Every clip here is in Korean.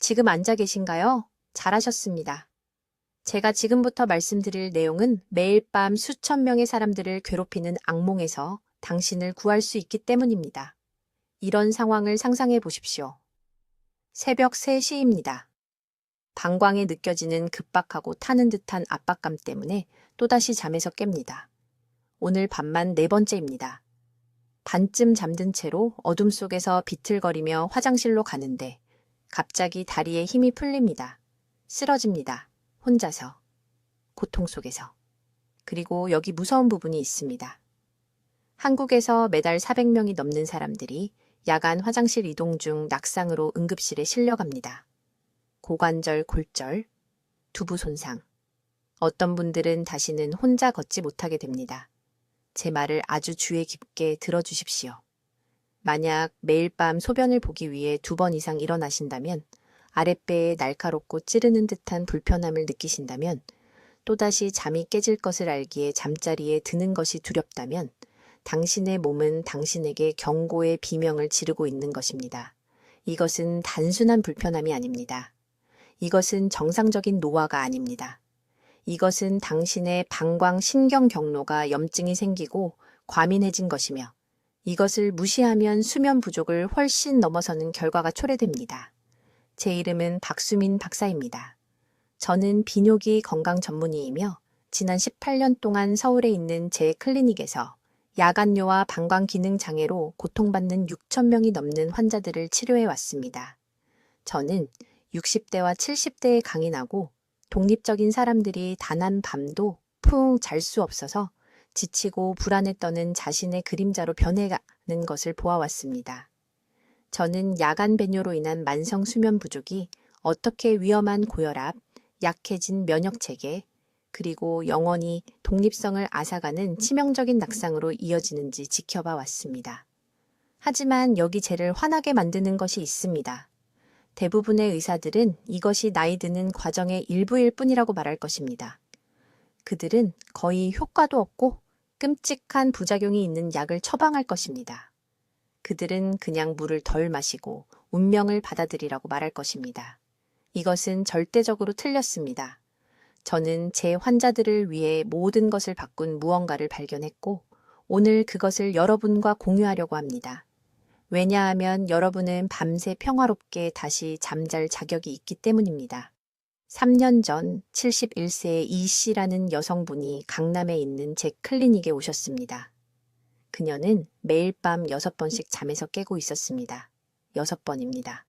지금 앉아 계신가요? 잘하셨습니다. 제가 지금부터 말씀드릴 내용은 매일 밤 수천 명의 사람들을 괴롭히는 악몽에서 당신을 구할 수 있기 때문입니다. 이런 상황을 상상해 보십시오. 새벽 3시입니다. 방광에 느껴지는 급박하고 타는 듯한 압박감 때문에 또다시 잠에서 깹니다. 오늘 밤만 4번째입니다. 반쯤 잠든 채로 어둠 속에서 비틀거리며 화장실로 가는데 갑자기 다리에 힘이 풀립니다. 쓰러집니다. 혼자서. 고통 속에서. 그리고 여기 무서운 부분이 있습니다. 한국에서 매달 400명이 넘는 사람들이 야간 화장실 이동 중 낙상으로 응급실에 실려갑니다. 고관절 골절, 두부 손상. 어떤 분들은 다시는 혼자 걷지 못하게 됩니다. 제 말을 아주 주의 깊게 들어주십시오. 만약 매일 밤 소변을 보기 위해 2번 이상 일어나신다면, 아랫배에 날카롭고 찌르는 듯한 불편함을 느끼신다면, 또다시 잠이 깨질 것을 알기에 잠자리에 드는 것이 두렵다면, 당신의 몸은 당신에게 경고의 비명을 지르고 있는 것입니다. 이것은 단순한 불편함이 아닙니다. 이것은 정상적인 노화가 아닙니다. 이것은 당신의 방광 신경 경로가 염증이 생기고 과민해진 것이며 이것을 무시하면 수면 부족을 훨씬 넘어서는 결과가 초래됩니다. 제 이름은 박수민 박사입니다. 저는 비뇨기 건강 전문의이며 지난 18년 동안 서울에 있는 제 클리닉에서 야간뇨와 방광 기능 장애로 고통받는 6천 명이 넘는 환자들을 치료해 왔습니다. 저는 60대와 70대에 강인하고 독립적인 사람들이 단 한 밤도 푹 잘 수 없어서 지치고 불안에 떠는 자신의 그림자로 변해가는 것을 보아왔습니다. 저는 야간 배뇨로 인한 만성 수면 부족이 어떻게 위험한 고혈압, 약해진 면역체계, 그리고 영원히 독립성을 앗아가는 치명적인 낙상으로 이어지는지 지켜봐 왔습니다. 하지만 여기 쟤를 화나게 만드는 것이 있습니다. 대부분의 의사들은 이것이 나이 드는 과정의 일부일 뿐이라고 말할 것입니다. 그들은 거의 효과도 없고 끔찍한 부작용이 있는 약을 처방할 것입니다. 그들은 그냥 물을 덜 마시고 운명을 받아들이라고 말할 것입니다. 이것은 절대적으로 틀렸습니다. 저는 제 환자들을 위해 모든 것을 바꾼 무언가를 발견했고 오늘 그것을 여러분과 공유하려고 합니다. 왜냐하면 여러분은 밤새 평화롭게 다시 잠잘 자격이 있기 때문입니다. 3년 전 71세의 이 씨라는 여성분이 강남에 있는 제 클리닉에 오셨습니다. 그녀는 매일 밤 6번씩 잠에서 깨고 있었습니다. 6번입니다.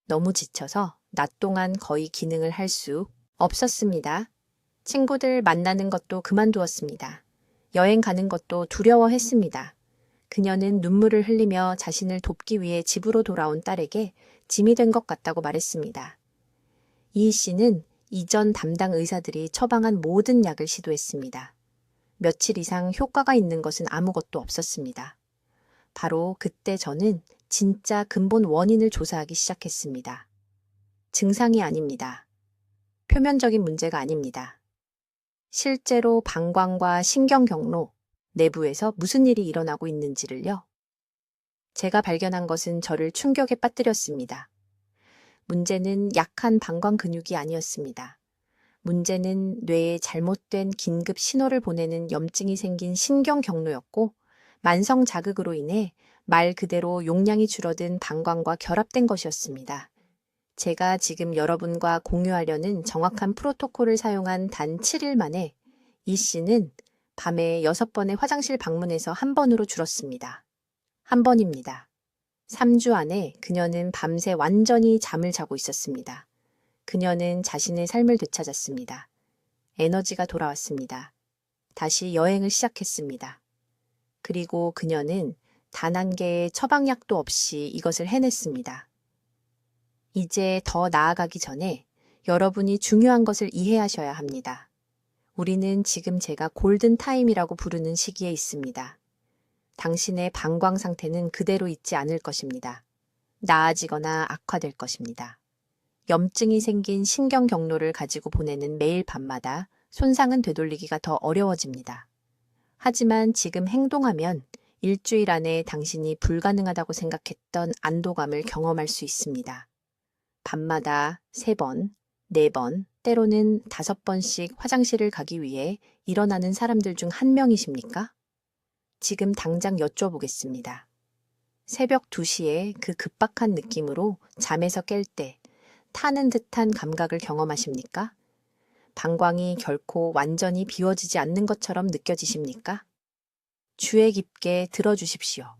너무 지쳐서 낮 동안 거의 기능을 할 수 없었습니다. 친구들 만나는 것도 그만두었습니다. 여행 가는 것도 두려워했습니다. 그녀는 눈물을 흘리며 자신을 돕기 위해 집으로 돌아온 딸에게 짐이 된 것 같다고 말했습니다. 이 씨는 이전 담당 의사들이 처방한 모든 약을 시도했습니다. 며칠 이상 효과가 있는 것은 아무것도 없었습니다. 바로 그때 저는 진짜 근본 원인을 조사하기 시작했습니다. 증상이 아닙니다. 표면적인 문제가 아닙니다. 실제로 방광과 신경 경로, 내부에서 무슨 일이 일어나고 있는지를요. 제가 발견한 것은 저를 충격에 빠뜨렸습니다. 문제는 약한 방광 근육이 아니었습니다. 문제는 뇌에 잘못된 긴급 신호를 보내는 염증이 생긴 신경 경로였고 만성 자극으로 인해 말 그대로 용량이 줄어든 방광과 결합된 것이었습니다. 제가 지금 여러분과 공유하려는 정확한 프로토콜을 사용한 단 7일 만에 이 씨는 밤에 6번의 화장실 방문에서 1번으로 줄었습니다. 1번입니다. 3주 안에 그녀는 밤새 완전히 잠을 자고 있었습니다. 그녀는 자신의 삶을 되찾았습니다. 에너지가 돌아왔습니다. 다시 여행을 시작했습니다. 그리고 그녀는 단 한 개의 처방약도 없이 이것을 해냈습니다. 이제 더 나아가기 전에 여러분이 중요한 것을 이해하셔야 합니다. 우리는 지금 제가 골든타임이라고 부르는 시기에 있습니다. 당신의 방광 상태는 그대로 있지 않을 것입니다. 나아지거나 악화될 것입니다. 염증이 생긴 신경 경로를 가지고 보내는 매일 밤마다 손상은 되돌리기가 더 어려워집니다. 하지만 지금 행동하면 일주일 안에 당신이 불가능하다고 생각했던 안도감을 경험할 수 있습니다. 밤마다 3번, 4번, 때로는 5번씩 화장실을 가기 위해 일어나는 사람들 중 한 명이십니까? 지금 당장 여쭤보겠습니다. 새벽 2시에 그 급박한 느낌으로 잠에서 깰 때 타는 듯한 감각을 경험하십니까? 방광이 결코 완전히 비워지지 않는 것처럼 느껴지십니까? 주의 깊게 들어주십시오.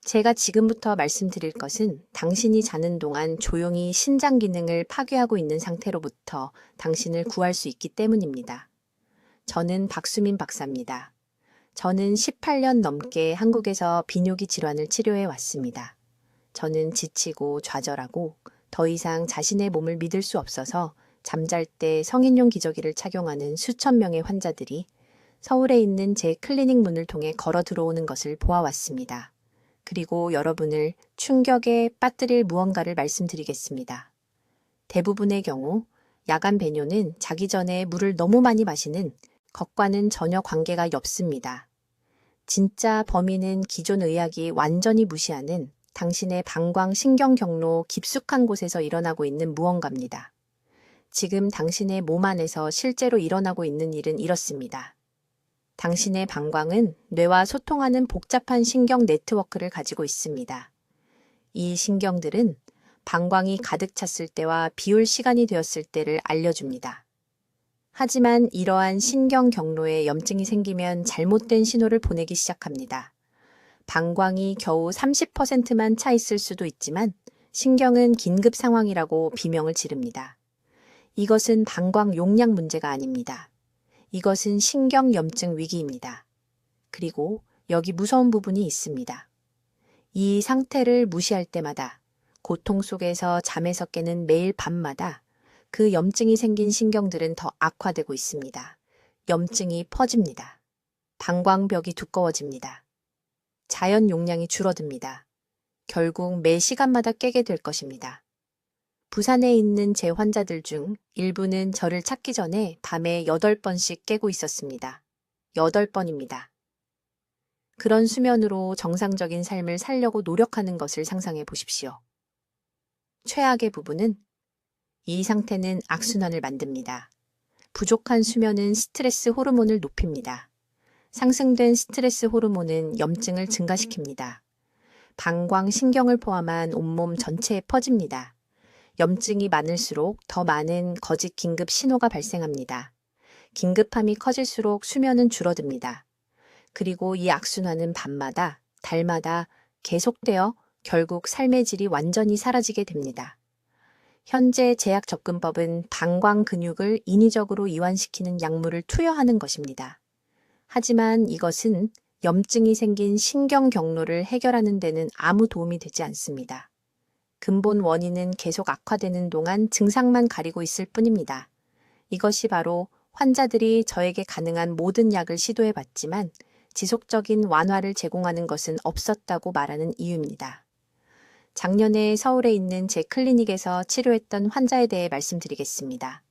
제가 지금부터 말씀드릴 것은 당신이 자는 동안 조용히 신장 기능을 파괴하고 있는 상태로부터 당신을 구할 수 있기 때문입니다. 저는 박수민 박사입니다. 저는 18년 넘게 한국에서 비뇨기 질환을 치료해 왔습니다. 저는 지치고 좌절하고 더 이상 자신의 몸을 믿을 수 없어서 잠잘 때 성인용 기저귀를 착용하는 수천 명의 환자들이 서울에 있는 제 클리닉 문을 통해 걸어 들어오는 것을 보아왔습니다. 그리고 여러분을 충격에 빠뜨릴 무언가를 말씀드리겠습니다. 대부분의 경우 야간 배뇨는 자기 전에 물을 너무 많이 마시는 것과는 전혀 관계가 없습니다. 진짜 범인은 기존 의학이 완전히 무시하는 당신의 방광 신경 경로 깊숙한 곳에서 일어나고 있는 무언가입니다. 지금 당신의 몸 안에서 실제로 일어나고 있는 일은 이렇습니다. 당신의 방광은 뇌와 소통하는 복잡한 신경 네트워크를 가지고 있습니다. 이 신경들은 방광이 가득 찼을 때와 비울 시간이 되었을 때를 알려줍니다. 하지만 이러한 신경 경로에 염증이 생기면 잘못된 신호를 보내기 시작합니다. 방광이 겨우 30%만 차 있을 수도 있지만 신경은 긴급 상황이라고 비명을 지릅니다. 이것은 방광 용량 문제가 아닙니다. 이것은 신경염증 위기입니다. 그리고 여기 무서운 부분이 있습니다. 이 상태를 무시할 때마다 고통 속에서 잠에서 깨는 매일 밤마다 그 염증이 생긴 신경들은 더 악화되고 있습니다. 염증이 퍼집니다. 방광벽이 두꺼워집니다. 자연 용량이 줄어듭니다. 결국 매 시간마다 깨게 될 것입니다. 부산에 있는 제 환자들 중 일부는 저를 찾기 전에 밤에 8번씩 깨고 있었습니다. 8번입니다. 그런 수면으로 정상적인 삶을 살려고 노력하는 것을 상상해 보십시오. 최악의 부분은 이 상태는 악순환을 만듭니다. 부족한 수면은 스트레스 호르몬을 높입니다. 상승된 스트레스 호르몬은 염증을 증가시킵니다. 방광 신경을 포함한 온몸 전체에 퍼집니다. 염증이 많을수록 더 많은 거짓 긴급 신호가 발생합니다. 긴급함이 커질수록 수면은 줄어듭니다. 그리고 이 악순환은 밤마다, 달마다 계속되어 결국 삶의 질이 완전히 사라지게 됩니다. 현재 제약 접근법은 방광 근육을 인위적으로 이완시키는 약물을 투여하는 것입니다. 하지만 이것은 염증이 생긴 신경 경로를 해결하는 데는 아무 도움이 되지 않습니다. 근본 원인은 계속 악화되는 동안 증상만 가리고 있을 뿐입니다. 이것이 바로 환자들이 저에게 가능한 모든 약을 시도해봤지만 지속적인 완화를 제공하는 것은 없었다고 말하는 이유입니다. 작년에 서울에 있는 제 클리닉에서 치료했던 환자에 대해 말씀드리겠습니다.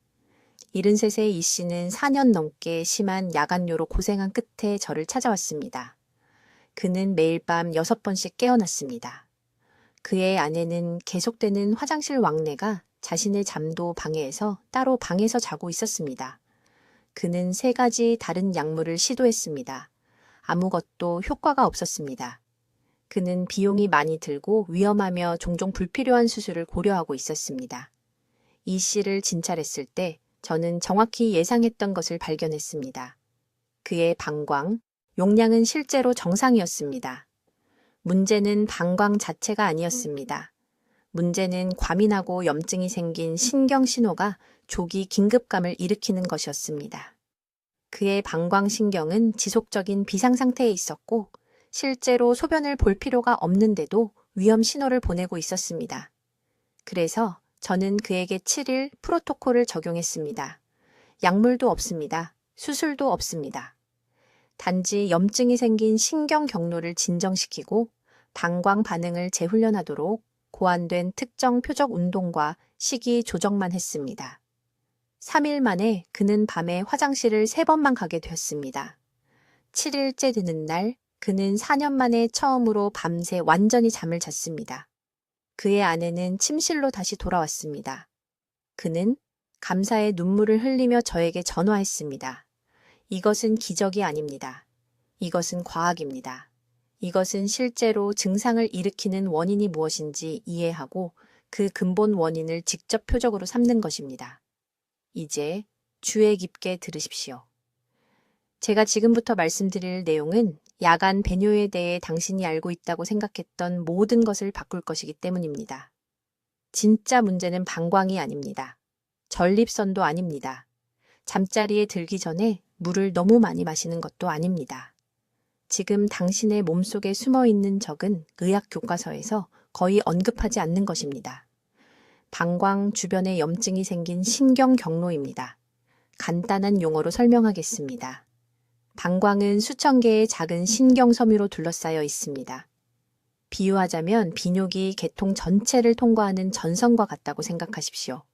73세의 이 씨는 4년 넘게 심한 야간뇨로 고생한 끝에 저를 찾아왔습니다. 그는 매일 밤 6번씩 깨어났습니다. 그의 아내는 계속되는 화장실 왕래가 자신의 잠도 방해해서 따로 방에서 자고 있었습니다. 그는 3가지 다른 약물을 시도했습니다. 아무것도 효과가 없었습니다. 그는 비용이 많이 들고 위험하며 종종 불필요한 수술을 고려하고 있었습니다. 이 씨를 진찰했을 때 저는 정확히 예상했던 것을 발견했습니다. 그의 방광, 용량은 실제로 정상이었습니다. 문제는 방광 자체가 아니었습니다. 문제는 과민하고 염증이 생긴 신경 신호가 조기 긴급감을 일으키는 것이었습니다. 그의 방광신경은 지속적인 비상 상태에 있었고 실제로 소변을 볼 필요가 없는데도 위험 신호를 보내고 있었습니다. 그래서 저는 그에게 7일 프로토콜을 적용했습니다. 약물도 없습니다. 수술도 없습니다. 단지 염증이 생긴 신경 경로를 진정시키고 방광 반응을 재훈련하도록 고안된 특정 표적 운동과 식이 조정만 했습니다. 3일 만에 그는 밤에 화장실을 3번만 가게 되었습니다. 7일째 되는 날 그는 4년 만에 처음으로 밤새 완전히 잠을 잤습니다. 그의 아내는 침실로 다시 돌아왔습니다. 그는 감사의 눈물을 흘리며 저에게 전화했습니다. 이것은 기적이 아닙니다. 이것은 과학입니다. 이것은 실제로 증상을 일으키는 원인이 무엇인지 이해하고 그 근본 원인을 직접 표적으로 삼는 것입니다. 이제 주의 깊게 들으십시오. 제가 지금부터 말씀드릴 내용은 야간 배뇨에 대해 당신이 알고 있다고 생각했던 모든 것을 바꿀 것이기 때문입니다. 진짜 문제는 방광이 아닙니다. 전립선도 아닙니다. 잠자리에 들기 전에 물을 너무 많이 마시는 것도 아닙니다. 지금 당신의 몸속에 숨어 있는 적은 의학 교과서에서 거의 언급하지 않는 것입니다. 방광 주변에 염증이 생긴 신경 경로입니다. 간단한 용어로 설명하겠습니다. 방광은 수천 개의 작은 신경 섬유로 둘러싸여 있습니다. 비유하자면 비뇨기 계통 전체를 통과하는 전선과 같다고 생각하십시오.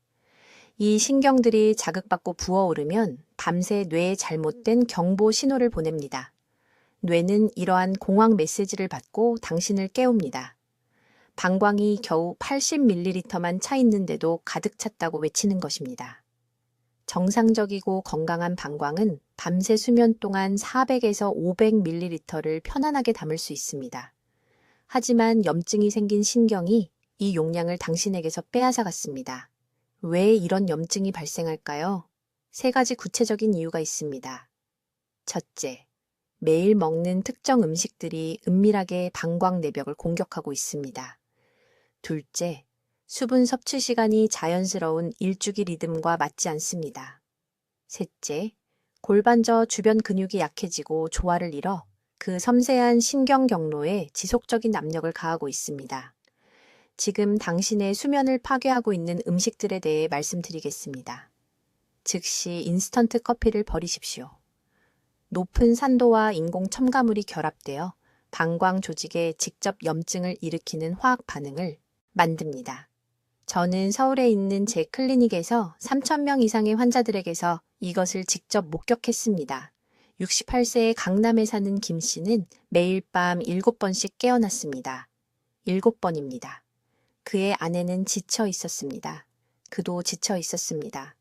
이 신경들이 자극받고 부어오르면 밤새 뇌에 잘못된 경보 신호를 보냅니다. 뇌는 이러한 공황 메시지를 받고 당신을 깨웁니다. 방광이 겨우 80ml만 차 있는데도 가득 찼다고 외치는 것입니다. 정상적이고 건강한 방광은 밤새 수면 동안 400에서 500ml를 편안하게 담을 수 있습니다. 하지만 염증이 생긴 신경이 이 용량을 당신에게서 빼앗아갔습니다. 왜 이런 염증이 발생할까요? 3가지 구체적인 이유가 있습니다. 첫째, 매일 먹는 특정 음식들이 은밀하게 방광 내벽을 공격하고 있습니다. 둘째, 수분 섭취 시간이 자연스러운 일주기 리듬과 맞지 않습니다. 셋째, 골반저 주변 근육이 약해지고 조화를 잃어 그 섬세한 신경 경로에 지속적인 압력을 가하고 있습니다. 지금 당신의 수면을 파괴하고 있는 음식들에 대해 말씀드리겠습니다. 즉시 인스턴트 커피를 버리십시오. 높은 산도와 인공 첨가물이 결합되어 방광 조직에 직접 염증을 일으키는 화학 반응을 만듭니다. 저는 서울에 있는 제 클리닉에서 3,000명 이상의 환자들에게서 이것을 직접 목격했습니다. 68세의 강남에 사는 김 씨는 매일 밤 7번씩 깨어났습니다. 7번입니다. 그의 아내는 지쳐 있었습니다. 그도 지쳐 있었습니다.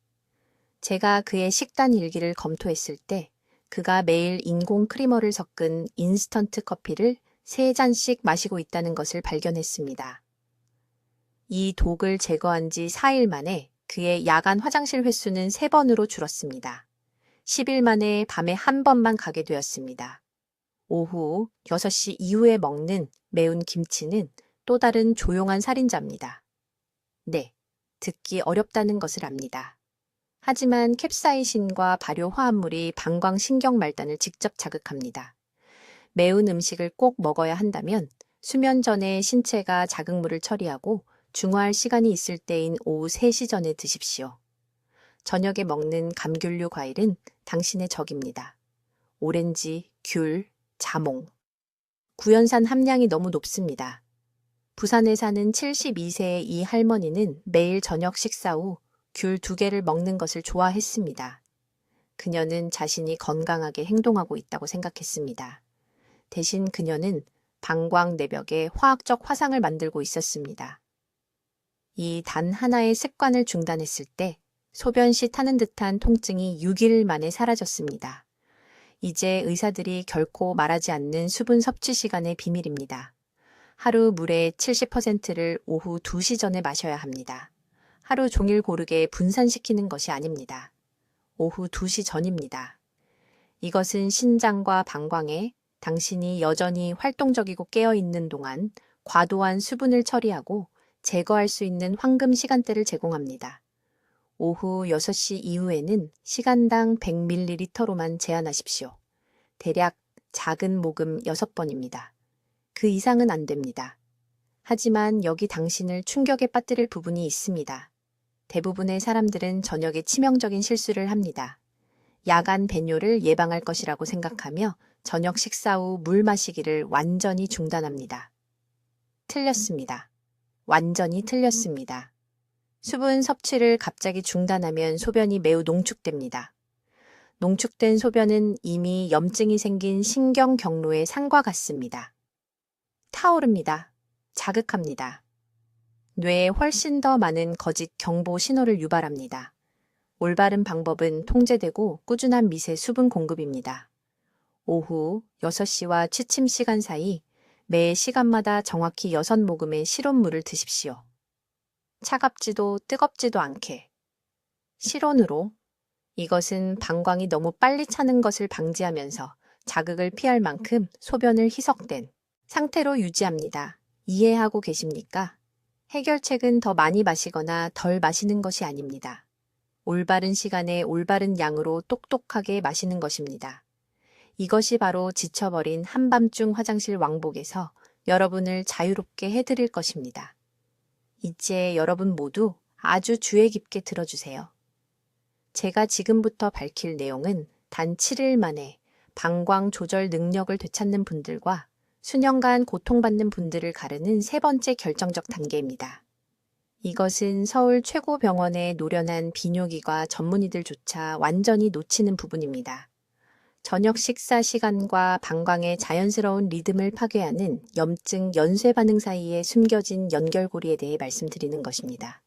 제가 그의 식단 일기를 검토했을 때 그가 매일 인공 크리머를 섞은 인스턴트 커피를 3잔씩 마시고 있다는 것을 발견했습니다. 이 독을 제거한 지 4일 만에 그의 야간 화장실 횟수는 3번으로 줄었습니다. 10일 만에 밤에 1번만 가게 되었습니다. 오후 6시 이후에 먹는 매운 김치는 또 다른 조용한 살인자입니다. 네, 듣기 어렵다는 것을 압니다. 하지만 캡사이신과 발효 화합물이 방광 신경 말단을 직접 자극합니다. 매운 음식을 꼭 먹어야 한다면 수면 전에 신체가 자극물을 처리하고 중화할 시간이 있을 때인 오후 3시 전에 드십시오. 저녁에 먹는 감귤류 과일은 당신의 적입니다. 오렌지, 귤, 자몽. 구연산 함량이 너무 높습니다. 부산에 사는 72세의 이 할머니는 매일 저녁 식사 후 귤 2개를 먹는 것을 좋아했습니다. 그녀는 자신이 건강하게 행동하고 있다고 생각했습니다. 대신 그녀는 방광 내벽에 화학적 화상을 만들고 있었습니다. 이 단 하나의 습관을 중단했을 때 소변 시 타는 듯한 통증이 6일 만에 사라졌습니다. 이제 의사들이 결코 말하지 않는 수분 섭취 시간의 비밀입니다. 하루 물의 70%를 오후 2시 전에 마셔야 합니다. 하루 종일 고르게 분산시키는 것이 아닙니다. 오후 2시 전입니다. 이것은 신장과 방광에 당신이 여전히 활동적이고 깨어있는 동안 과도한 수분을 처리하고 제거할 수 있는 황금 시간대를 제공합니다. 오후 6시 이후에는 시간당 100ml로만 제한하십시오. 대략 작은 모금 6번입니다. 그 이상은 안 됩니다. 하지만 여기 당신을 충격에 빠뜨릴 부분이 있습니다. 대부분의 사람들은 저녁에 치명적인 실수를 합니다. 야간 배뇨를 예방할 것이라고 생각하며 저녁 식사 후 물 마시기를 완전히 중단합니다. 틀렸습니다. 완전히 틀렸습니다. 수분 섭취를 갑자기 중단하면 소변이 매우 농축됩니다. 농축된 소변은 이미 염증이 생긴 신경 경로의 산과 같습니다. 타오릅니다. 자극합니다. 뇌에 훨씬 더 많은 거짓 경보 신호를 유발합니다. 올바른 방법은 통제되고 꾸준한 미세 수분 공급입니다. 오후 6시와 취침 시간 사이 매 시간마다 정확히 6모금의 실온물을 드십시오. 차갑지도 뜨겁지도 않게. 실온으로. 이것은 방광이 너무 빨리 차는 것을 방지하면서 자극을 피할 만큼 소변을 희석된 상태로 유지합니다. 이해하고 계십니까? 해결책은 더 많이 마시거나 덜 마시는 것이 아닙니다. 올바른 시간에 올바른 양으로 똑똑하게 마시는 것입니다. 이것이 바로 지쳐버린 한밤중 화장실 왕복에서 여러분을 자유롭게 해드릴 것입니다. 이제 여러분 모두 아주 주의 깊게 들어주세요. 제가 지금부터 밝힐 내용은 단 7일 만에 방광 조절 능력을 되찾는 분들과 수년간 고통받는 분들을 가르는 세 번째 결정적 단계입니다. 이것은 서울 최고 병원의 노련한 비뇨기과 전문의들조차 완전히 놓치는 부분입니다. 저녁 식사 시간과 방광의 자연스러운 리듬을 파괴하는 염증 연쇄 반응 사이에 숨겨진 연결고리에 대해 말씀드리는 것입니다.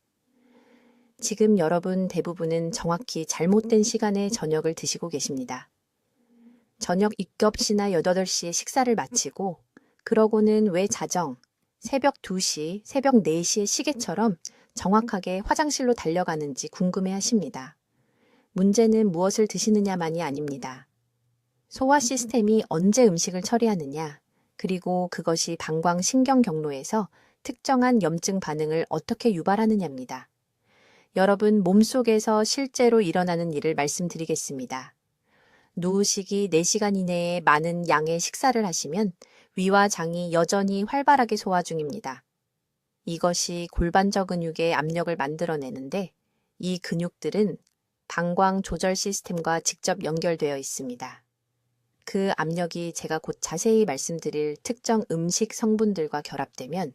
지금 여러분 대부분은 정확히 잘못된 시간에 저녁을 드시고 계십니다. 저녁 7시나 8시에 식사를 마치고 그러고는 왜 자정, 새벽 2시, 새벽 4시의 시계처럼 정확하게 화장실로 달려가는지 궁금해 하십니다. 문제는 무엇을 드시느냐만이 아닙니다. 소화 시스템이 언제 음식을 처리하느냐, 그리고 그것이 방광 신경 경로에서 특정한 염증 반응을 어떻게 유발하느냐입니다. 여러분 몸속에서 실제로 일어나는 일을 말씀드리겠습니다. 누우시기 4시간 이내에 많은 양의 식사를 하시면 위와 장이 여전히 활발하게 소화 중입니다. 이것이 골반저 근육의 압력을 만들어내는데 이 근육들은 방광 조절 시스템과 직접 연결되어 있습니다. 그 압력이 제가 곧 자세히 말씀드릴 특정 음식 성분들과 결합되면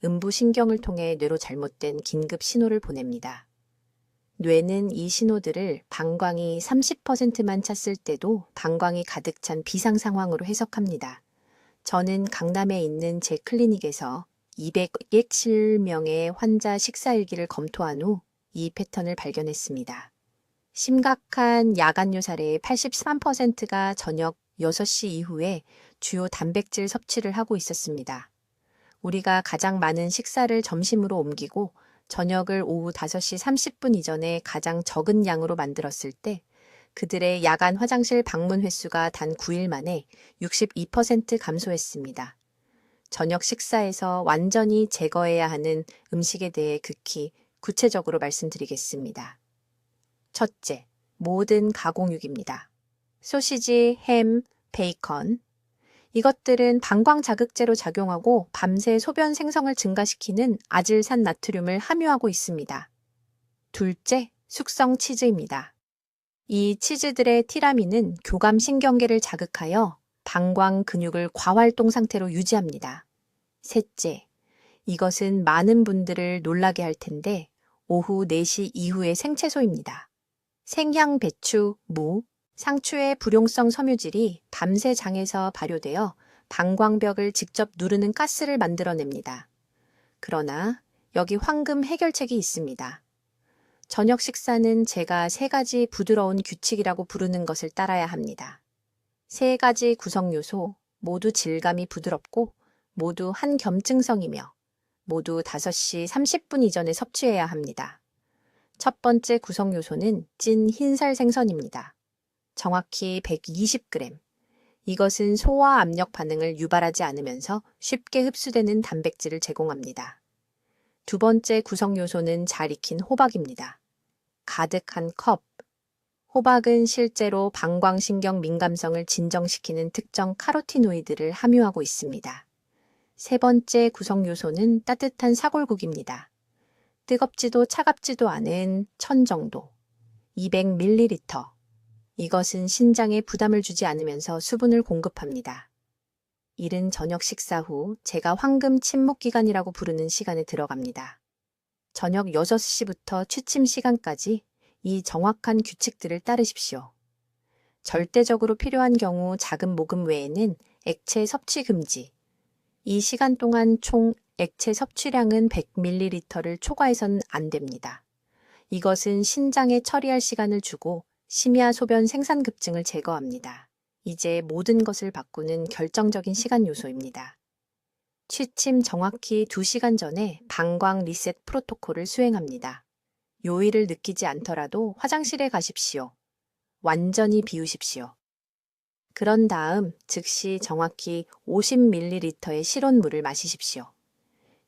음부 신경을 통해 뇌로 잘못된 긴급 신호를 보냅니다. 뇌는 이 신호들을 방광이 30%만 찼을 때도 방광이 가득 찬 비상 상황으로 해석합니다. 저는 강남에 있는 제 클리닉에서 200명의 환자 식사일기를 검토한 후 이 패턴을 발견했습니다. 심각한 야간뇨 사례의 83%가 저녁 6시 이후에 주요 단백질 섭취를 하고 있었습니다. 우리가 가장 많은 식사를 점심으로 옮기고 저녁을 오후 5시 30분 이전에 가장 적은 양으로 만들었을 때 그들의 야간 화장실 방문 횟수가 단 9일 만에 62% 감소했습니다. 저녁 식사에서 완전히 제거해야 하는 음식에 대해 극히 구체적으로 말씀드리겠습니다. 첫째, 모든 가공육입니다. 소시지, 햄, 베이컨. 이것들은 방광 자극제로 작용하고 밤새 소변 생성을 증가시키는 아질산 나트륨을 함유하고 있습니다. 둘째, 숙성 치즈입니다. 이 치즈들의 티라민은 교감 신경계를 자극하여 방광 근육을 과활동 상태로 유지합니다. 셋째, 이것은 많은 분들을 놀라게 할 텐데 오후 4시 이후의 생채소입니다. 생향 배추, 무, 상추의 불용성 섬유질이 밤새 장에서 발효되어 방광벽을 직접 누르는 가스를 만들어냅니다. 그러나 여기 황금 해결책이 있습니다. 저녁 식사는 제가 3가지 부드러운 규칙이라고 부르는 것을 따라야 합니다. 3가지 구성 요소 모두 질감이 부드럽고 모두 한 겸증성이며 모두 5시 30분 이전에 섭취해야 합니다. 첫 번째 구성 요소는 찐 흰살 생선입니다. 정확히 120g. 이것은 소화 압력 반응을 유발하지 않으면서 쉽게 흡수되는 단백질을 제공합니다. 두 번째 구성 요소는 잘 익힌 호박입니다. 가득한 컵. 호박은 실제로 방광신경 민감성을 진정시키는 특정 카로티노이드를 함유하고 있습니다. 세 번째 구성 요소는 따뜻한 사골국입니다. 뜨겁지도 차갑지도 않은 1000 정도, 200ml. 이것은 신장에 부담을 주지 않으면서 수분을 공급합니다. 이른 저녁 식사 후 제가 황금 침묵 기간이라고 부르는 시간에 들어갑니다. 저녁 6시부터 취침 시간까지 이 정확한 규칙들을 따르십시오. 절대적으로 필요한 경우 작은 모금 외에는 액체 섭취 금지. 이 시간 동안 총 액체 섭취량은 100ml를 초과해서는 안 됩니다. 이것은 신장에 처리할 시간을 주고 심야 소변 생산 급증을 제거합니다. 이제 모든 것을 바꾸는 결정적인 시간 요소입니다. 취침 정확히 2시간 전에 방광 리셋 프로토콜을 수행합니다. 요일을 느끼지 않더라도 화장실에 가십시오. 완전히 비우십시오. 그런 다음 즉시 정확히 50ml의 실온물을 마시십시오.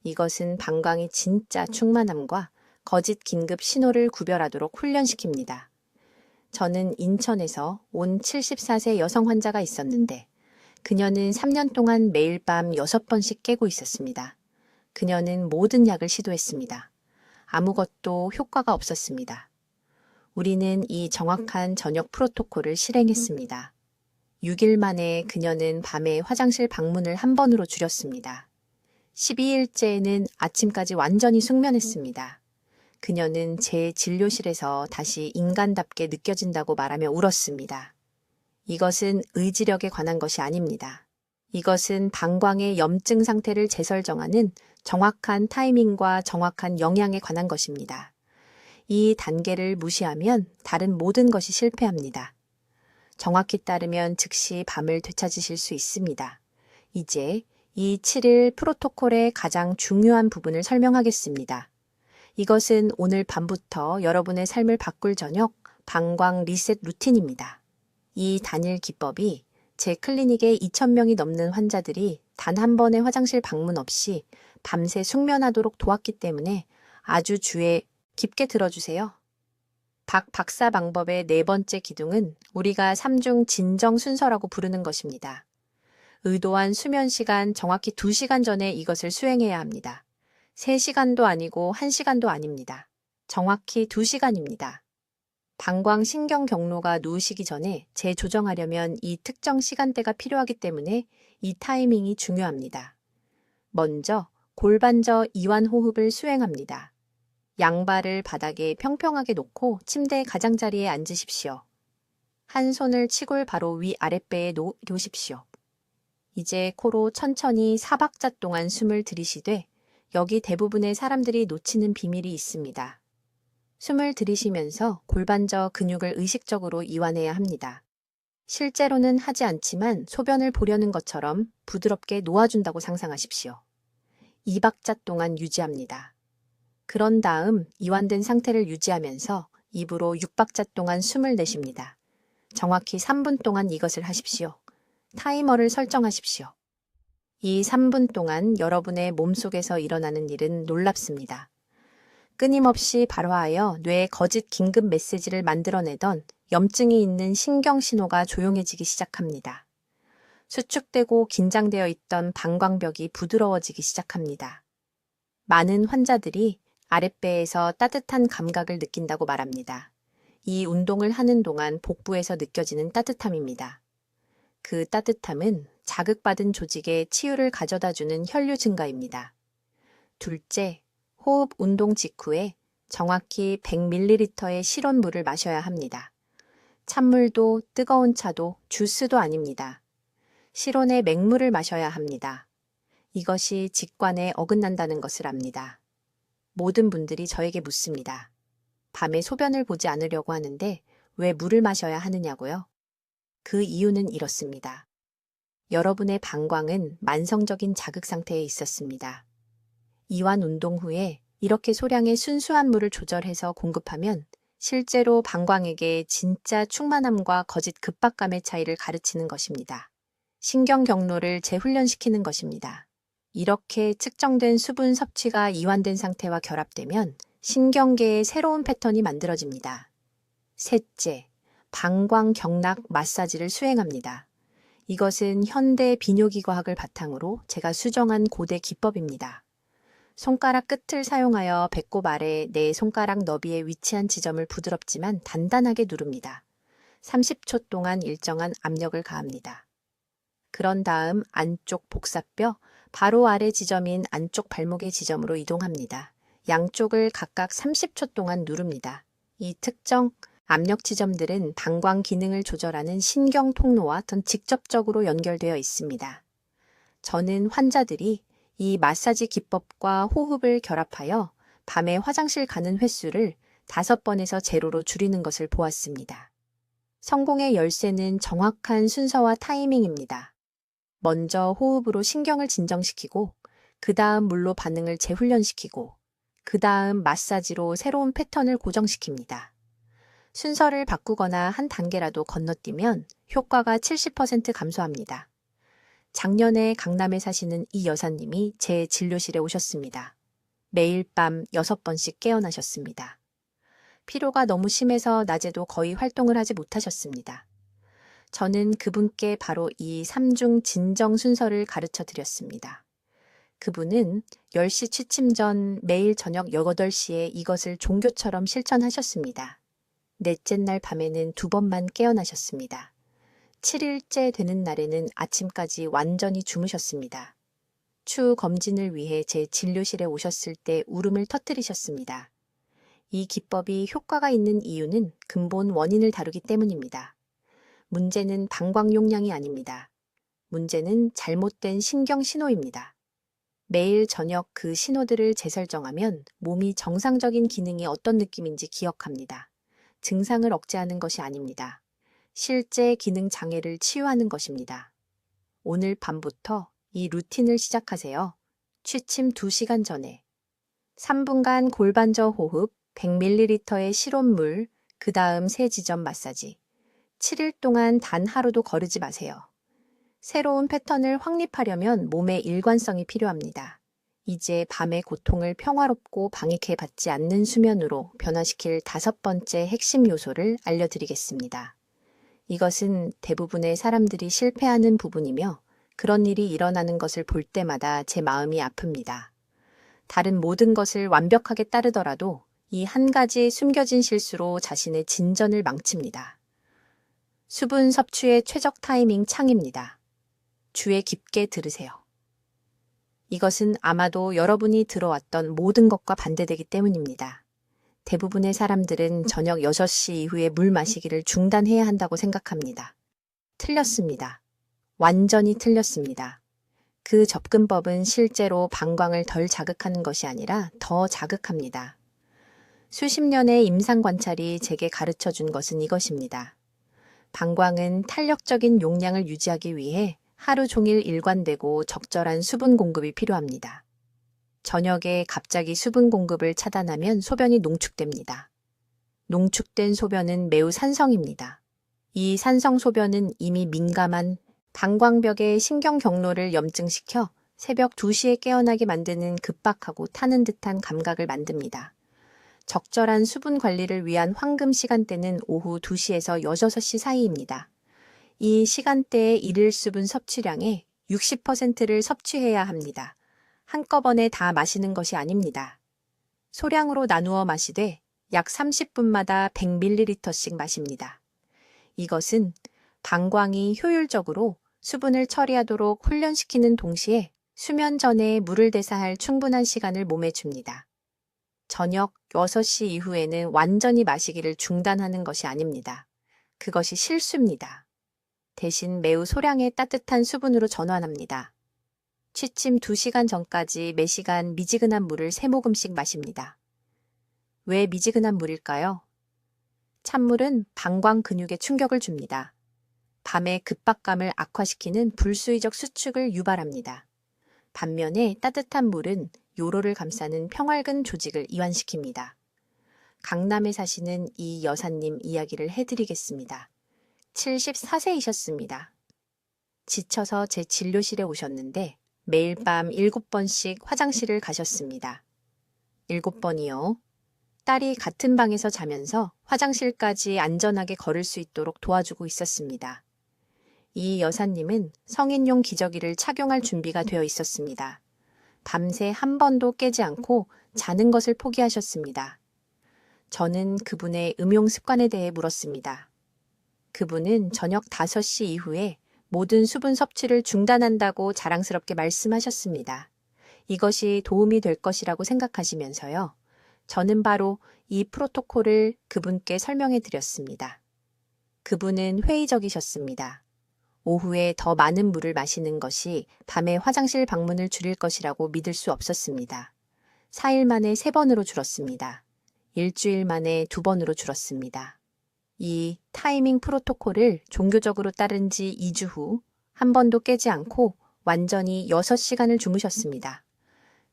이것은 방광이 진짜 충만함과 거짓 긴급 신호를 구별하도록 훈련시킵니다. 저는 인천에서 온 74세 여성 환자가 있었는데 그녀는 3년 동안 매일 밤 6번씩 깨고 있었습니다. 그녀는 모든 약을 시도했습니다. 아무것도 효과가 없었습니다. 우리는 이 정확한 저녁 프로토콜을 실행했습니다. 6일 만에 그녀는 밤에 화장실 방문을 한 번으로 줄였습니다. 12일째에는 아침까지 완전히 숙면했습니다. 그녀는 제 진료실에서 다시 인간답게 느껴진다고 말하며 울었습니다. 이것은 의지력에 관한 것이 아닙니다. 이것은 방광의 염증 상태를 재설정하는 정확한 타이밍과 정확한 영양에 관한 것입니다. 이 단계를 무시하면 다른 모든 것이 실패합니다. 정확히 따르면 즉시 밤을 되찾으실 수 있습니다. 이제 이 7일 프로토콜의 가장 중요한 부분을 설명하겠습니다. 이것은 오늘 밤부터 여러분의 삶을 바꿀 저녁 방광 리셋 루틴입니다. 이 단일 기법이 제 클리닉에 2,000명이 넘는 환자들이 단 한 번의 화장실 방문 없이 밤새 숙면하도록 도왔기 때문에 아주 주의 깊게 들어주세요. 박 박사 방법의 4번째 기둥은 우리가 3중 진정 순서라고 부르는 것입니다. 의도한 수면 시간 정확히 2시간 전에 이것을 수행해야 합니다. 3시간도 아니고 1시간도 아닙니다. 정확히 2시간입니다. 방광 신경 경로가 누우시기 전에 재조정하려면 이 특정 시간대가 필요하기 때문에 이 타이밍이 중요합니다. 먼저 골반저 이완 호흡을 수행합니다. 양발을 바닥에 평평하게 놓고 침대 가장자리에 앉으십시오. 한 손을 치골 바로 위 아랫배에 놓으십시오. 이제 코로 천천히 4박자 동안 숨을 들이쉬되 여기 대부분의 사람들이 놓치는 비밀이 있습니다. 숨을 들이쉬면서 골반저 근육을 의식적으로 이완해야 합니다. 실제로는 하지 않지만 소변을 보려는 것처럼 부드럽게 놓아준다고 상상하십시오. 2박자 동안 유지합니다. 그런 다음 이완된 상태를 유지하면서 입으로 6박자 동안 숨을 내쉽니다. 정확히 3분 동안 이것을 하십시오. 타이머를 설정하십시오. 이 3분 동안 여러분의 몸속에서 일어나는 일은 놀랍습니다. 끊임없이 발화하여 뇌에 거짓 긴급 메시지를 만들어내던 염증이 있는 신경 신호가 조용해지기 시작합니다. 수축되고 긴장되어 있던 방광벽이 부드러워지기 시작합니다. 많은 환자들이 아랫배에서 따뜻한 감각을 느낀다고 말합니다. 이 운동을 하는 동안 복부에서 느껴지는 따뜻함입니다. 그 따뜻함은 자극받은 조직에 치유를 가져다주는 혈류 증가입니다. 둘째, 호흡 운동 직후에 정확히 100ml의 실온물을 마셔야 합니다. 찬물도 뜨거운 차도 주스도 아닙니다. 실온의 맹물을 마셔야 합니다. 이것이 직관에 어긋난다는 것을 압니다. 모든 분들이 저에게 묻습니다. 밤에 소변을 보지 않으려고 하는데 왜 물을 마셔야 하느냐고요? 그 이유는 이렇습니다. 여러분의 방광은 만성적인 자극 상태에 있었습니다. 이완 운동 후에 이렇게 소량의 순수한 물을 조절해서 공급하면 실제로 방광에게 진짜 충만함과 거짓 급박감의 차이를 가르치는 것입니다. 신경 경로를 재훈련시키는 것입니다. 이렇게 측정된 수분 섭취가 이완된 상태와 결합되면 신경계의 새로운 패턴이 만들어집니다. 셋째, 방광 경락 마사지를 수행합니다. 이것은 현대 비뇨기 과학을 바탕으로 제가 수정한 고대 기법입니다. 손가락 끝을 사용하여 배꼽 아래 내 손가락 너비에 위치한 지점을 부드럽지만 단단하게 누릅니다. 30초 동안 일정한 압력을 가합니다. 그런 다음 안쪽 복사뼈, 바로 아래 지점인 안쪽 발목의 지점으로 이동합니다. 양쪽을 각각 30초 동안 누릅니다. 이 특정 압력 지점들은 방광 기능을 조절하는 신경 통로와 더 직접적으로 연결되어 있습니다. 저는 환자들이 이 마사지 기법과 호흡을 결합하여 밤에 화장실 가는 횟수를 5번에서 제로로 줄이는 것을 보았습니다. 성공의 열쇠는 정확한 순서와 타이밍입니다. 먼저 호흡으로 신경을 진정시키고, 그 다음 물로 반응을 재훈련시키고, 그 다음 마사지로 새로운 패턴을 고정시킵니다. 순서를 바꾸거나 한 단계라도 건너뛰면 효과가 70% 감소합니다. 작년에 강남에 사시는 이 여사님이 제 진료실에 오셨습니다. 매일 밤 6번씩 깨어나셨습니다. 피로가 너무 심해서 낮에도 거의 활동을 하지 못하셨습니다. 저는 그분께 바로 이 3중 진정 순서를 가르쳐 드렸습니다. 그분은 10시 취침 전 매일 저녁 8시에 이것을 종교처럼 실천하셨습니다. 넷째 날 밤에는 2번만 깨어나셨습니다. 7일째 되는 날에는 아침까지 완전히 주무셨습니다. 추후 검진을 위해 제 진료실에 오셨을 때 울음을 터뜨리셨습니다. 이 기법이 효과가 있는 이유는 근본 원인을 다루기 때문입니다. 문제는 방광 용량이 아닙니다. 문제는 잘못된 신경 신호입니다. 매일 저녁 그 신호들을 재설정하면 몸이 정상적인 기능이 어떤 느낌인지 기억합니다. 증상을 억제하는 것이 아닙니다. 실제 기능 장애를 치유하는 것입니다. 오늘 밤부터 이 루틴을 시작하세요. 취침 2시간 전에 3분간 골반저 호흡, 100ml의 실온물, 그 다음 세 지점 마사지. 7일 동안 단 하루도 거르지 마세요. 새로운 패턴을 확립하려면 몸의 일관성이 필요합니다. 이제 밤의 고통을 평화롭고 방해해 받지 않는 수면으로 변화시킬 5번째 핵심 요소를 알려드리겠습니다. 이것은 대부분의 사람들이 실패하는 부분이며 그런 일이 일어나는 것을 볼 때마다 제 마음이 아픕니다. 다른 모든 것을 완벽하게 따르더라도 이 한 가지 숨겨진 실수로 자신의 진전을 망칩니다. 수분 섭취의 최적 타이밍 창입니다. 주의 깊게 들으세요. 이것은 아마도 여러분이 들어왔던 모든 것과 반대되기 때문입니다. 대부분의 사람들은 저녁 6시 이후에 물 마시기를 중단해야 한다고 생각합니다. 틀렸습니다. 완전히 틀렸습니다. 그 접근법은 실제로 방광을 덜 자극하는 것이 아니라 더 자극합니다. 수십 년의 임상 관찰이 제게 가르쳐 준 것은 이것입니다. 방광은 탄력적인 용량을 유지하기 위해 하루 종일 일관되고 적절한 수분 공급이 필요합니다. 저녁에 갑자기 수분 공급을 차단하면 소변이 농축됩니다. 농축된 소변은 매우 산성입니다. 이 산성 소변은 이미 민감한 방광벽의 신경 경로를 염증시켜 새벽 2시에 깨어나게 만드는 급박하고 타는 듯한 감각을 만듭니다. 적절한 수분 관리를 위한 황금 시간대는 오후 2시에서 6시 사이입니다. 이 시간대의 일일 수분 섭취량의 60%를 섭취해야 합니다. 한꺼번에 다 마시는 것이 아닙니다. 소량으로 나누어 마시되 약 30분마다 100ml씩 마십니다. 이것은 방광이 효율적으로 수분을 처리하도록 훈련시키는 동시에 수면 전에 물을 대사할 충분한 시간을 몸에 줍니다. 저녁 6시 이후에는 완전히 마시기를 중단하는 것이 아닙니다. 그것이 실수입니다. 대신 매우 소량의 따뜻한 수분으로 전환합니다. 취침 2시간 전까지 매시간 미지근한 물을 3모금씩 마십니다. 왜 미지근한 물일까요? 찬물은 방광 근육에 충격을 줍니다. 밤의 급박감을 악화시키는 불수의적 수축을 유발합니다. 반면에 따뜻한 물은 요로를 감싸는 평활근 조직을 이완시킵니다. 강남에 사시는 이 여사님 이야기를 해드리겠습니다. 74세이셨습니다. 지쳐서 제 진료실에 오셨는데 매일 밤 7번씩 화장실을 가셨습니다. 7번이요. 딸이 같은 방에서 자면서 화장실까지 안전하게 걸을 수 있도록 도와주고 있었습니다. 이 여사님은 성인용 기저귀를 착용할 준비가 되어 있었습니다. 밤새 한 번도 깨지 않고 자는 것을 포기하셨습니다. 저는 그분의 음용 습관에 대해 물었습니다. 그분은 저녁 5시 이후에 모든 수분 섭취를 중단한다고 자랑스럽게 말씀하셨습니다. 이것이 도움이 될 것이라고 생각하시면서요. 저는 바로 이 프로토콜을 그분께 설명해 드렸습니다. 그분은 회의적이셨습니다. 오후에 더 많은 물을 마시는 것이 밤에 화장실 방문을 줄일 것이라고 믿을 수 없었습니다. 4일 만에 3번으로 줄었습니다. 일주일 만에 2번으로 줄었습니다. 이 타이밍 프로토콜을 종교적으로 따른 지 2주 후 한 번도 깨지 않고 완전히 6시간을 주무셨습니다.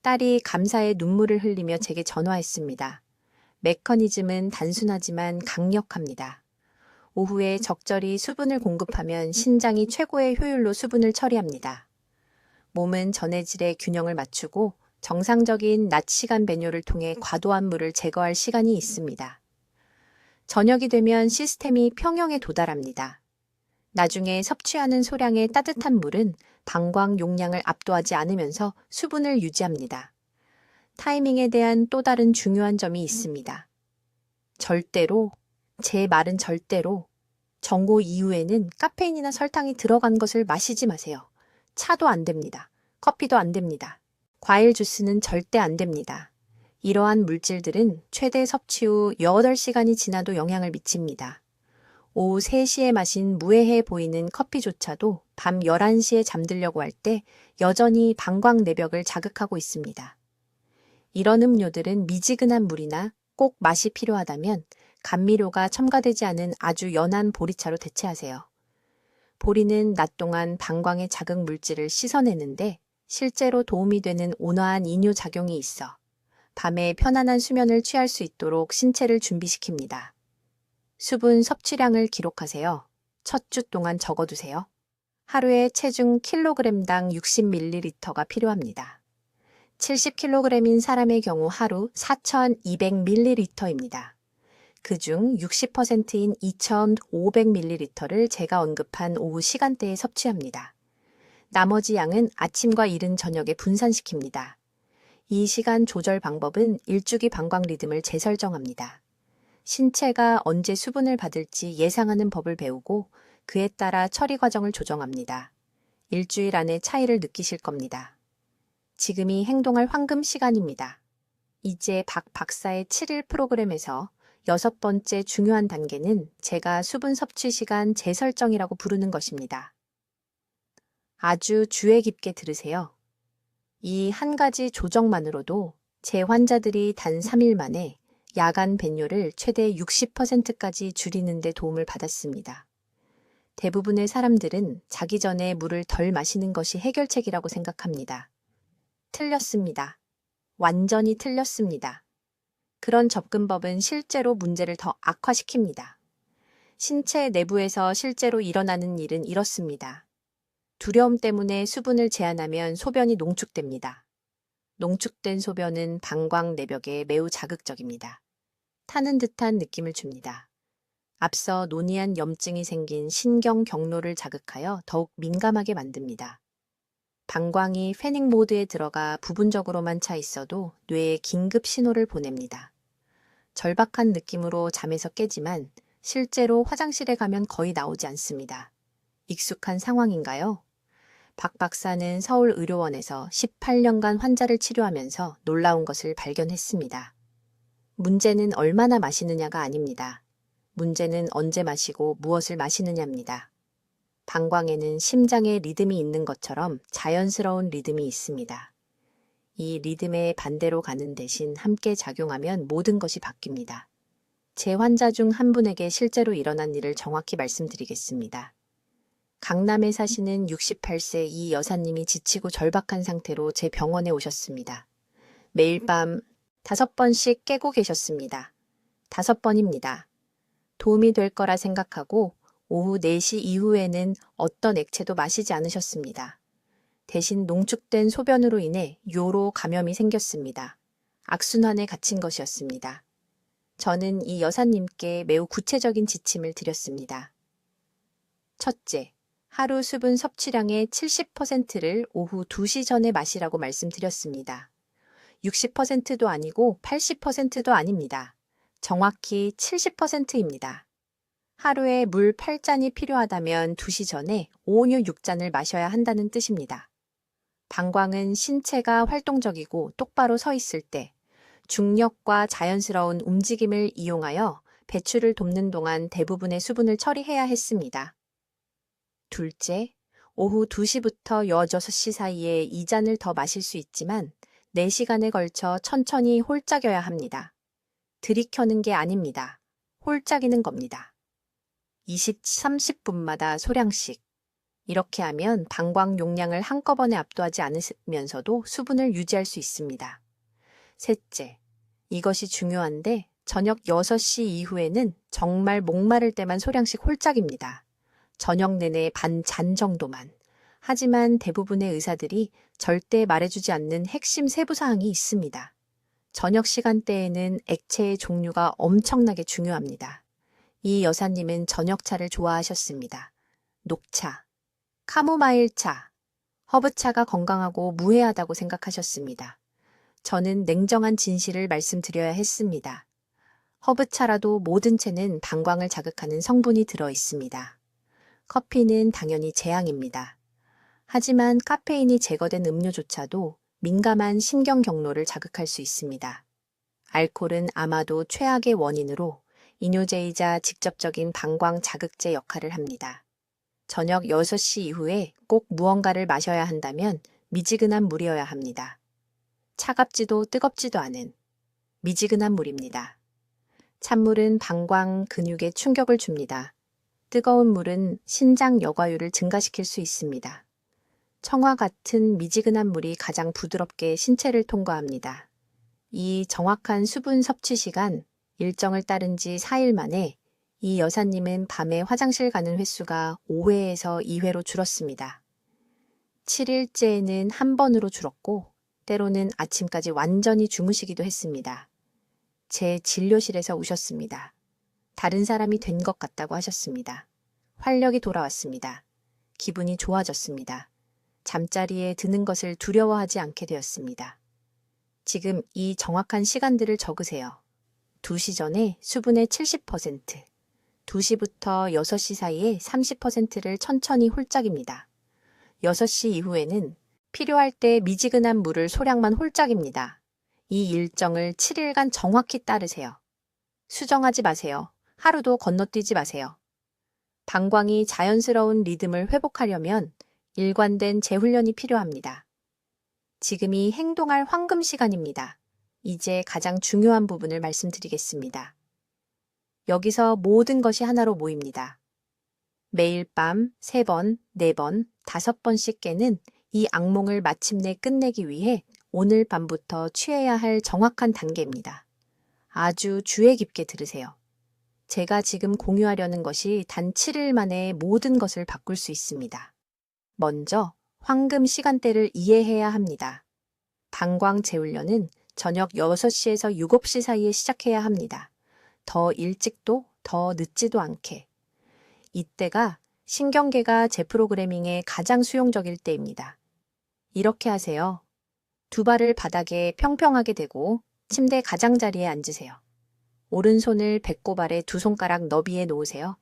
딸이 감사의 눈물을 흘리며 제게 전화했습니다. 메커니즘은 단순하지만 강력합니다. 오후에 적절히 수분을 공급하면 신장이 최고의 효율로 수분을 처리합니다. 몸은 전해질의 균형을 맞추고 정상적인 낮 시간 배뇨를 통해 과도한 물을 제거할 시간이 있습니다. 저녁이 되면 시스템이 평형에 도달합니다. 나중에 섭취하는 소량의 따뜻한 물은 방광 용량을 압도하지 않으면서 수분을 유지합니다. 타이밍에 대한 또 다른 중요한 점이 있습니다. 절대로, 제 말은 절대로, 정오 이후에는 카페인이나 설탕이 들어간 것을 마시지 마세요. 차도 안 됩니다. 커피도 안 됩니다. 과일 주스는 절대 안 됩니다. 이러한 물질들은 최대 섭취 후 8시간이 지나도 영향을 미칩니다. 오후 3시에 마신 무해해 보이는 커피조차도 밤 11시에 잠들려고 할 때 여전히 방광 내벽을 자극하고 있습니다. 이런 음료들은 미지근한 물이나 꼭 맛이 필요하다면 감미료가 첨가되지 않은 아주 연한 보리차로 대체하세요. 보리는 낮 동안 방광의 자극 물질을 씻어내는데 실제로 도움이 되는 온화한 이뇨 작용이 있어 밤에 편안한 수면을 취할 수 있도록 신체를 준비시킵니다. 수분 섭취량을 기록하세요. 첫 주 동안 적어두세요. 하루에 체중 킬로그램당 60ml가 필요합니다. 70kg인 사람의 경우 하루 4,200ml입니다. 그중 60%인 2,500ml를 제가 언급한 오후 시간대에 섭취합니다. 나머지 양은 아침과 이른 저녁에 분산시킵니다. 이 시간 조절 방법은 일주기 방광 리듬을 재설정합니다. 신체가 언제 수분을 받을지 예상하는 법을 배우고 그에 따라 처리 과정을 조정합니다. 일주일 안에 차이를 느끼실 겁니다. 지금이 행동할 황금 시간입니다. 이제 박 박사의 7일 프로그램에서 6번째 중요한 단계는 제가 수분 섭취 시간 재설정이라고 부르는 것입니다. 아주 주의 깊게 들으세요. 이 한 가지 조정만으로도 제 환자들이 단 3일 만에 야간 배뇨를 최대 60%까지 줄이는 데 도움을 받았습니다. 대부분의 사람들은 자기 전에 물을 덜 마시는 것이 해결책이라고 생각합니다. 틀렸습니다. 완전히 틀렸습니다. 그런 접근법은 실제로 문제를 더 악화시킵니다. 신체 내부에서 실제로 일어나는 일은 이렇습니다. 두려움 때문에 수분을 제한하면 소변이 농축됩니다. 농축된 소변은 방광 내벽에 매우 자극적입니다. 타는 듯한 느낌을 줍니다. 앞서 논의한 염증이 생긴 신경 경로를 자극하여 더욱 민감하게 만듭니다. 방광이 패닉 모드에 들어가 부분적으로만 차 있어도 뇌에 긴급 신호를 보냅니다. 절박한 느낌으로 잠에서 깨지만 실제로 화장실에 가면 거의 나오지 않습니다. 익숙한 상황인가요? 박 박사는 서울의료원에서 18년간 환자를 치료하면서 놀라운 것을 발견했습니다. 문제는 얼마나 마시느냐가 아닙니다. 문제는 언제 마시고 무엇을 마시느냐입니다. 방광에는 심장의 리듬이 있는 것처럼 자연스러운 리듬이 있습니다. 이 리듬의 반대로 가는 대신 함께 작용하면 모든 것이 바뀝니다. 제 환자 중 한 분에게 실제로 일어난 일을 정확히 말씀드리겠습니다. 강남에 사시는 68세 이 여사님이 지치고 절박한 상태로 제 병원에 오셨습니다. 매일 밤 5번씩 깨고 계셨습니다. 5번입니다. 도움이 될 거라 생각하고 오후 4시 이후에는 어떤 액체도 마시지 않으셨습니다. 대신 농축된 소변으로 인해 요로 감염이 생겼습니다. 악순환에 갇힌 것이었습니다. 저는 이 여사님께 매우 구체적인 지침을 드렸습니다. 첫째, 하루 수분 섭취량의 70%를 오후 2시 전에 마시라고 말씀드렸습니다. 60%도 아니고 80%도 아닙니다. 정확히 70%입니다. 하루에 물 8잔이 필요하다면 2시 전에 온유 6잔을 마셔야 한다는 뜻입니다. 방광은 신체가 활동적이고 똑바로 서 있을 때 중력과 자연스러운 움직임을 이용하여 배출을 돕는 동안 대부분의 수분을 처리해야 했습니다. 둘째, 오후 2시부터 6시 사이에 2잔을 더 마실 수 있지만 4시간에 걸쳐 천천히 홀짝여야 합니다. 들이켜는 게 아닙니다. 홀짝이는 겁니다. 30분마다 소량씩. 이렇게 하면 방광 용량을 한꺼번에 압도하지 않으면서도 수분을 유지할 수 있습니다. 셋째, 이것이 중요한데 저녁 6시 이후에는 정말 목마를 때만 소량씩 홀짝입니다. 저녁 내내 반잔 정도만. 하지만 대부분의 의사들이 절대 말해주지 않는 핵심 세부사항이 있습니다. 저녁 시간대에는 액체의 종류가 엄청나게 중요합니다. 이 여사님은 저녁차를 좋아하셨습니다. 녹차, 카모마일차, 허브차가 건강하고 무해하다고 생각하셨습니다. 저는 냉정한 진실을 말씀드려야 했습니다. 허브차라도 모든 채는 방광을 자극하는 성분이 들어 있습니다. 커피는 당연히 재앙입니다. 하지만 카페인이 제거된 음료조차도 민감한 신경 경로를 자극할 수 있습니다. 알코올은 아마도 최악의 원인으로 이뇨제이자 직접적인 방광 자극제 역할을 합니다. 저녁 6시 이후에 꼭 무언가를 마셔야 한다면 미지근한 물이어야 합니다. 차갑지도 뜨겁지도 않은 미지근한 물입니다. 찬물은 방광 근육에 충격을 줍니다. 뜨거운 물은 신장 여과율을 증가시킬 수 있습니다. 청아 같은 미지근한 물이 가장 부드럽게 신체를 통과합니다. 이 정확한 수분 섭취 시간, 일정을 따른 지 4일 만에 이 여사님은 밤에 화장실 가는 횟수가 5회에서 2회로 줄었습니다. 7일째에는 한 번으로 줄었고 때로는 아침까지 완전히 주무시기도 했습니다. 제 진료실에서 우셨습니다. 다른 사람이 된 것 같다고 하셨습니다. 활력이 돌아왔습니다. 기분이 좋아졌습니다. 잠자리에 드는 것을 두려워하지 않게 되었습니다. 지금 이 정확한 시간들을 적으세요. 2시 전에 수분의 70%, 2시부터 6시 사이에 30%를 천천히 홀짝입니다. 6시 이후에는 필요할 때 미지근한 물을 소량만 홀짝입니다. 이 일정을 7일간 정확히 따르세요. 수정하지 마세요. 하루도 건너뛰지 마세요. 방광이 자연스러운 리듬을 회복하려면 일관된 재훈련이 필요합니다. 지금이 행동할 황금 시간입니다. 이제 가장 중요한 부분을 말씀드리겠습니다. 여기서 모든 것이 하나로 모입니다. 매일 밤 3번, 4번, 5번씩 깨는 이 악몽을 마침내 끝내기 위해 오늘 밤부터 취해야 할 정확한 단계입니다. 아주 주의 깊게 들으세요. 제가 지금 공유하려는 것이 단 7일 만에 모든 것을 바꿀 수 있습니다. 먼저 황금 시간대를 이해해야 합니다. 방광 재훈련은 저녁 6시에서 7시 사이에 시작해야 합니다. 더 일찍도 더 늦지도 않게. 이때가 신경계가 재프로그래밍에 가장 수용적일 때입니다. 이렇게 하세요. 두 발을 바닥에 평평하게 대고 침대 가장자리에 앉으세요. 오른손을 배꼽 아래 2손가락 너비에 놓으세요.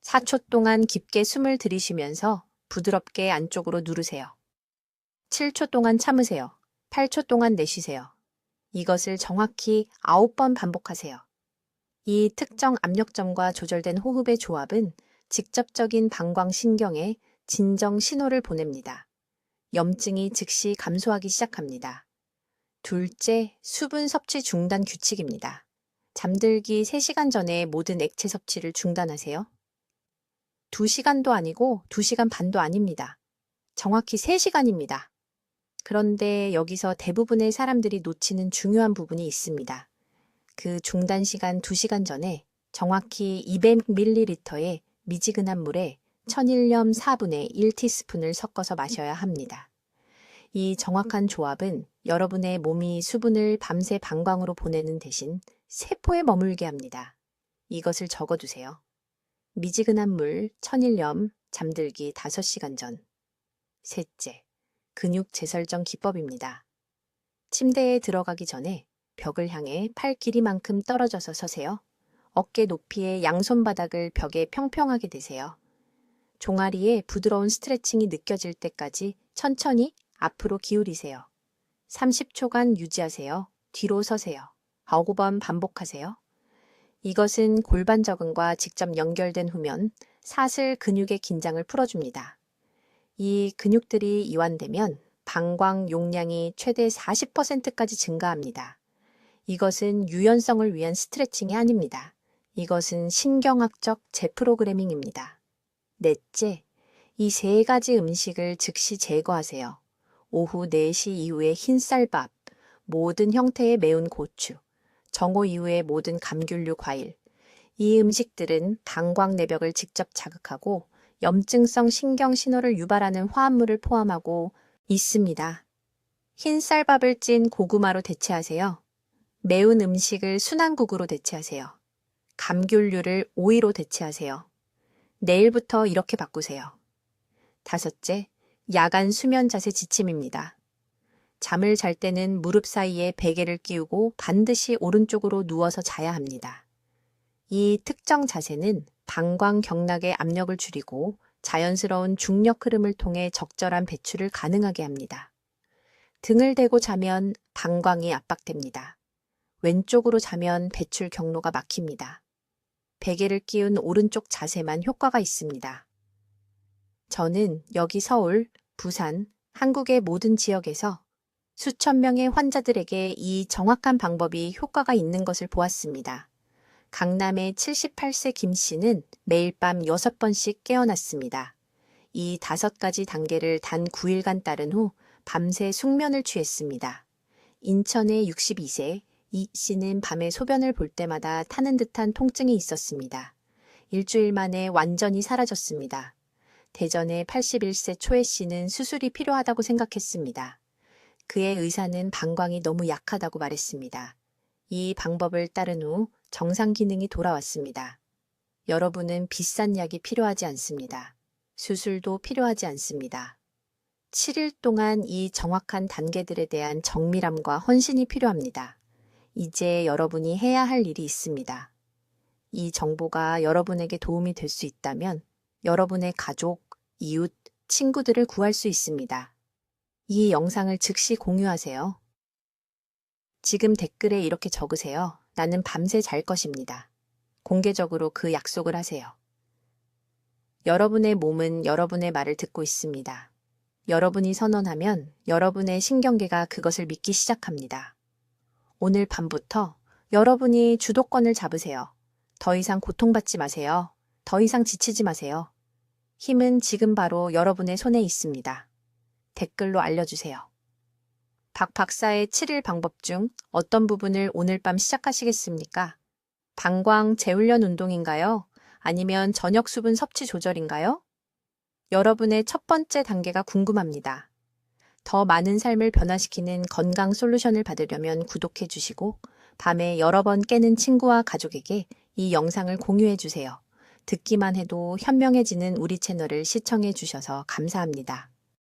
4초 동안 깊게 숨을 들이쉬면서 부드럽게 안쪽으로 누르세요. 7초 동안 참으세요. 8초 동안 내쉬세요. 이것을 정확히 9번 반복하세요. 이 특정 압력점과 조절된 호흡의 조합은 직접적인 방광신경에 진정 신호를 보냅니다. 염증이 즉시 감소하기 시작합니다. 둘째, 수분 섭취 중단 규칙입니다. 잠들기 3시간 전에 모든 액체 섭취를 중단하세요. 2시간도 아니고 2시간 반도 아닙니다. 정확히 3시간입니다. 그런데 여기서 대부분의 사람들이 놓치는 중요한 부분이 있습니다. 그 중단 시간 2시간 전에 정확히 200ml의 미지근한 물에 천일염 4분의 1티스푼을 섞어서 마셔야 합니다. 이 정확한 조합은 여러분의 몸이 수분을 밤새 방광으로 보내는 대신 세포에 머물게 합니다. 이것을 적어두세요. 미지근한 물, 천일염, 잠들기 5시간 전. 셋째, 근육 재설정 기법입니다. 침대에 들어가기 전에 벽을 향해 팔 길이만큼 떨어져서 서세요. 어깨 높이의 양손바닥을 벽에 평평하게 대세요. 종아리에 부드러운 스트레칭이 느껴질 때까지 천천히 앞으로 기울이세요. 30초간 유지하세요. 뒤로 서세요. 9번 반복하세요. 이것은 골반 적응과 직접 연결된 후면 사슬 근육의 긴장을 풀어줍니다. 이 근육들이 이완되면 방광 용량이 최대 40%까지 증가합니다. 이것은 유연성을 위한 스트레칭이 아닙니다. 이것은 신경학적 재프로그래밍입니다. 넷째, 이 세 가지 음식을 즉시 제거하세요. 오후 4시 이후의 흰쌀밥, 모든 형태의 매운 고추, 정오 이후의 모든 감귤류 과일. 이 음식들은 방광 내벽을 직접 자극하고 염증성 신경 신호를 유발하는 화합물을 포함하고 있습니다. 흰쌀밥을 찐 고구마로 대체하세요. 매운 음식을 순한국으로 대체하세요. 감귤류를 오이로 대체하세요. 내일부터 이렇게 바꾸세요. 다섯째, 야간 수면 자세 지침입니다. 잠을 잘 때는 무릎 사이에 베개를 끼우고 반드시 오른쪽으로 누워서 자야 합니다. 이 특정 자세는 방광 경락의 압력을 줄이고 자연스러운 중력 흐름을 통해 적절한 배출을 가능하게 합니다. 등을 대고 자면 방광이 압박됩니다. 왼쪽으로 자면 배출 경로가 막힙니다. 베개를 끼운 오른쪽 자세만 효과가 있습니다. 저는 여기 서울, 부산, 한국의 모든 지역에서 수천 명의 환자들에게 이 정확한 방법이 효과가 있는 것을 보았습니다. 강남의 78세 김 씨는 매일 밤 6번씩 깨어났습니다. 이 5가지 단계를 단 9일간 따른 후 밤새 숙면을 취했습니다. 인천의 62세 이 씨는 밤에 소변을 볼 때마다 타는 듯한 통증이 있었습니다. 일주일 만에 완전히 사라졌습니다. 대전의 81세 초혜 씨는 수술이 필요하다고 생각했습니다. 그의 의사는 방광이 너무 약하다고 말했습니다. 이 방법을 따른 후 정상 기능이 돌아왔습니다. 여러분은 비싼 약이 필요하지 않습니다. 수술도 필요하지 않습니다. 7일 동안 이 정확한 단계들에 대한 정밀함과 헌신이 필요합니다. 이제 여러분이 해야 할 일이 있습니다. 이 정보가 여러분에게 도움이 될 수 있다면 여러분의 가족, 이웃, 친구들을 구할 수 있습니다. 이 영상을 즉시 공유하세요. 지금 댓글에 이렇게 적으세요. 나는 밤새 잘 것입니다. 공개적으로 그 약속을 하세요. 여러분의 몸은 여러분의 말을 듣고 있습니다. 여러분이 선언하면 여러분의 신경계가 그것을 믿기 시작합니다. 오늘 밤부터 여러분이 주도권을 잡으세요. 더 이상 고통받지 마세요. 더 이상 지치지 마세요. 힘은 지금 바로 여러분의 손에 있습니다. 댓글로 알려주세요. 박 박사의 7일 방법 중 어떤 부분을 오늘 밤 시작하시겠습니까? 방광 재훈련 운동인가요? 아니면 저녁 수분 섭취 조절인가요? 여러분의 첫 번째 단계가 궁금합니다. 더 많은 삶을 변화시키는 건강 솔루션을 받으려면 구독해 주시고 밤에 여러 번 깨는 친구와 가족에게 이 영상을 공유해 주세요. 듣기만 해도 현명해지는 우리 채널을 시청해 주셔서 감사합니다.